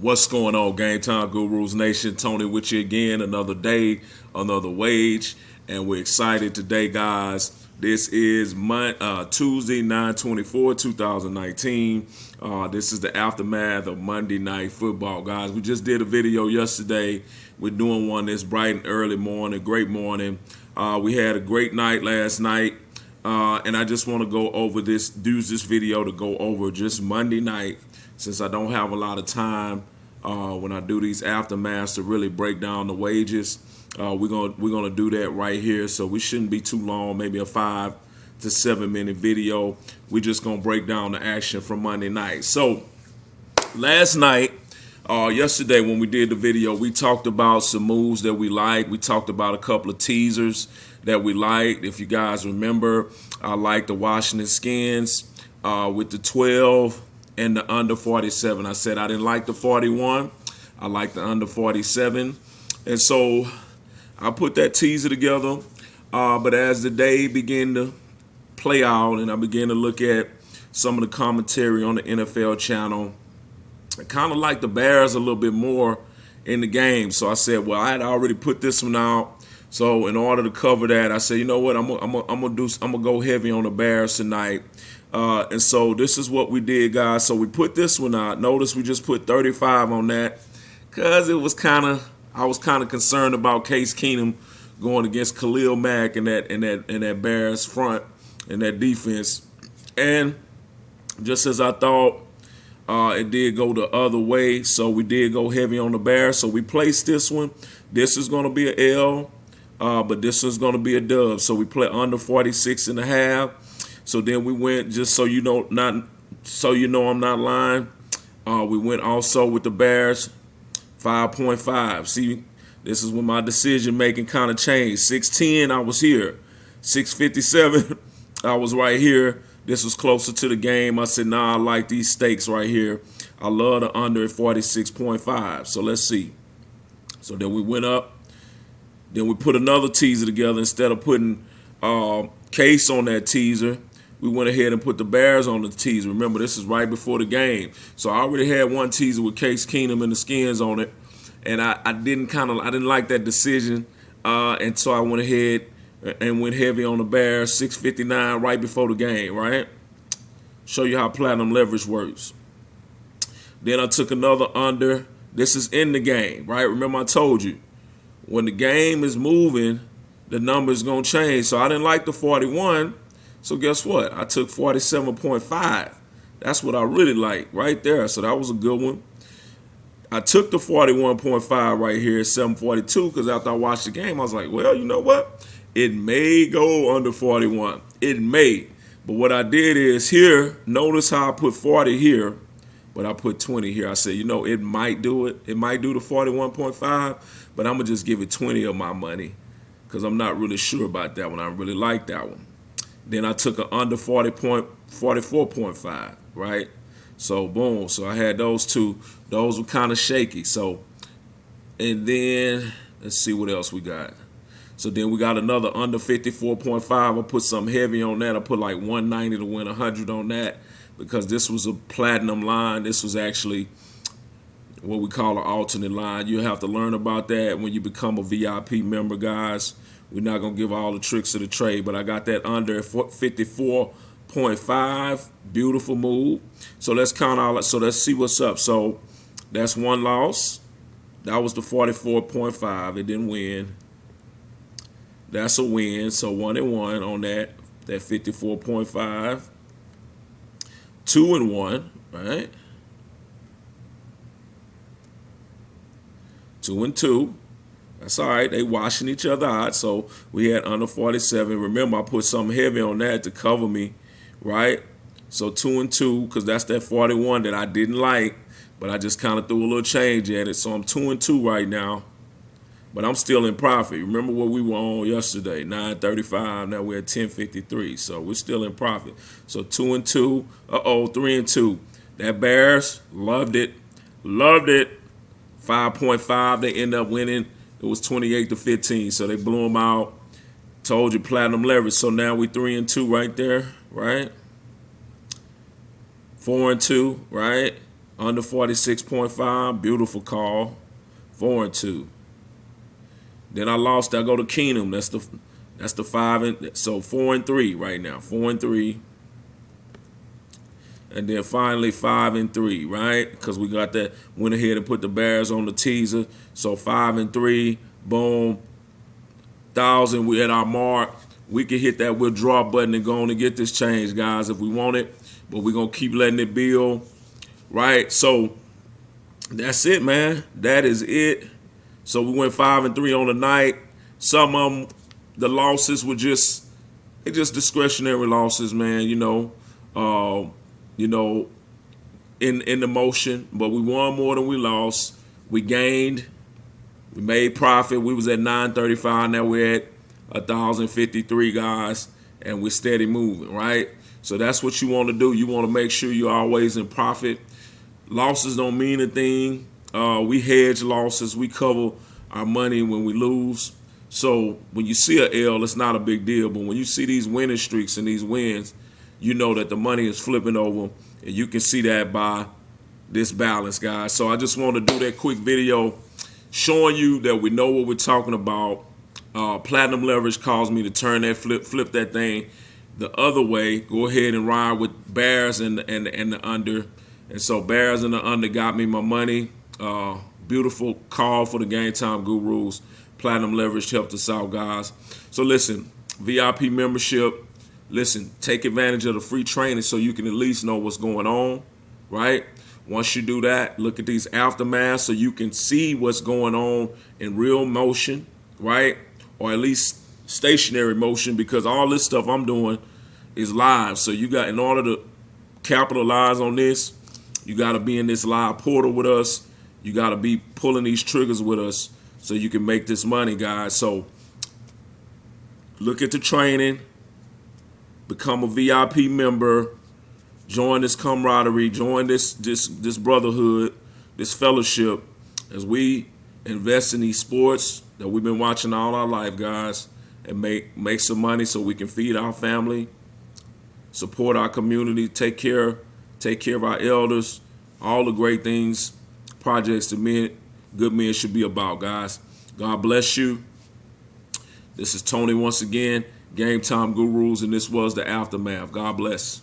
What's going on, Game Time Gurus Nation? Tony with you again. Another day, another wage, and we're excited today, guys. This is Tuesday, 9/24, 2019. This is the aftermath of Monday Night Football, guys. We just did a video yesterday. We're doing one this bright and early morning, great morning. We had a great night last night. And I just want to go over use this video to go over just Monday night, since I don't have a lot of time when I do these aftermaths to really break down the wages. We're gonna do that right here, so we shouldn't be too long, maybe a 5 to 7 minute video. We're just gonna break down the action from Monday night. So last night, yesterday when we did the video, we talked about some moves that we like. We talked about a couple of teasers that we liked. If you guys remember, I liked the Washington Skins with the 12 and the under 47. I said I didn't like the 41. I liked the under 47. And so I put that teaser together. But as the day began to play out and I began to look at some of the commentary on the NFL channel, I kind of like the Bears a little bit more in the game. So I said, well, I had already put this one out. So in order to cover that, I said, you know what, I'm gonna go heavy on the Bears tonight. And so this is what we did, guys. So we put this one out. Notice we just put 35 on that because I was kind of concerned about Case Keenum going against Khalil Mack and that Bears front and that defense. And just as I thought, it did go the other way. So we did go heavy on the Bears. So we placed this one. This is going to be an L, but this is going to be a dub. So we play under 46.5. So then we went, just so you know, I'm not lying. We went also with the Bears 5.5. See, this is when my decision making kind of changed. 610, I was here. 657, I was right here. This was closer to the game. I said, nah, I like these stakes right here. I love the under at 46.5. So let's see. So then we went up. Then we put another teaser together. Instead of putting Case on that teaser, we went ahead and put the Bears on the teaser. Remember, this is right before the game. So I already had one teaser with Case Keenum and the Skins on it. And I didn't like that decision. And so I went ahead and went heavy on the Bears, 659 right before the game, right? Show you how platinum leverage works. Then I took another under. This is in the game, right? Remember I told you, when the game is moving, the number is going to change. So I didn't like the 41. So guess what? I took 47.5. That's what I really like right there. So that was a good one. I took the 41.5 right here at 742 because after I watched the game, I was like, well, you know what? It may go under 41. It may. But what I did is here, notice how I put 40 here, but I put 20 here. I said, you know, it might do it. It might do the 41.5, but I'm going to just give it 20 of my money because I'm not really sure about that one. I really like that one. Then I took an under 44.5, right? So, boom. So I had those two. Those were kind of shaky. So, and then let's see what else we got. So then we got another under 54.5. I put something heavy on that. I put like 190 to win 100 on that because this was a platinum line. This was actually what we call an alternate line. You have to learn about that when you become a VIP member, guys. We're not going to give all the tricks of the trade, but I got that under 54.5. Beautiful move. So let's count all. So let's see what's up. So that's one loss. That was the 44.5. It didn't win. That's a win. So 1-1 on that 54.5. 2-1, right? 2-2. That's all right. They washing each other out. So we had under 47. Remember, I put something heavy on that to cover me, right? So 2-2, because that's that 41 that I didn't like, but I just kind of threw a little change at it. So I'm 2-2 right now. But I'm still in profit. Remember what we were on yesterday, 935. Now we're at 1053. So we're still in profit. So 2-2. 3-2. That Bears loved it. Loved it. 5.5. They end up winning. It was 28-15. So they blew them out. Told you platinum leverage. So now we 3-2 right there, right? 4-2, right? Under 46.5, beautiful call. 4-2. Then I lost. I go to Keenum. That's the 5 and so 4-3 right now. 4-3. And then finally 5-3, right? Because we got that, went ahead and put the Bears on the teaser. So 5-3, boom, 1,000. We at our mark. We can hit that withdraw button and go on and get this change, guys, if we want it. But we're gonna keep letting it build, right? So that's it, man. That is it. So we went 5-3 on the night. Some of them, the losses were just discretionary losses, man. In the motion, but we won more than we lost. We gained, we made profit. We was at 935, now we're at 1,053, guys, and we're steady moving, right? So that's what you want to do. You want to make sure you're always in profit. Losses don't mean a thing. We hedge losses. We cover our money when we lose. So when you see an L, it's not a big deal. But when you see these winning streaks and these wins, you know that the money is flipping over, and you can see that by this balance, guys. So I just want to do that quick video showing you that we know what we're talking about. Platinum leverage caused me to turn that flip that thing the other way. Go ahead and ride with Bears and the under. And so Bears and the under got me my money. Beautiful call for the Game Time Gurus. Platinum leverage helped us out, guys. So listen, VIP membership. Listen, take advantage of the free training so you can at least know what's going on, right? Once you do that, look at these aftermaths so you can see what's going on in real motion, right? Or at least stationary motion, because all this stuff I'm doing is live. So you got, in order to capitalize on this, you got to be in this live portal with us. You got to be pulling these triggers with us so you can make this money, guys. So look at the training. Become a VIP member, join this camaraderie, join this brotherhood, this fellowship, as we invest in these sports that we've been watching all our life, guys, and make some money so we can feed our family, support our community, take care of our elders, all the great things, projects that good men should be about, guys. God bless you. This is Tony once again. Game Time Gurus, and this was the Aftermath. God bless.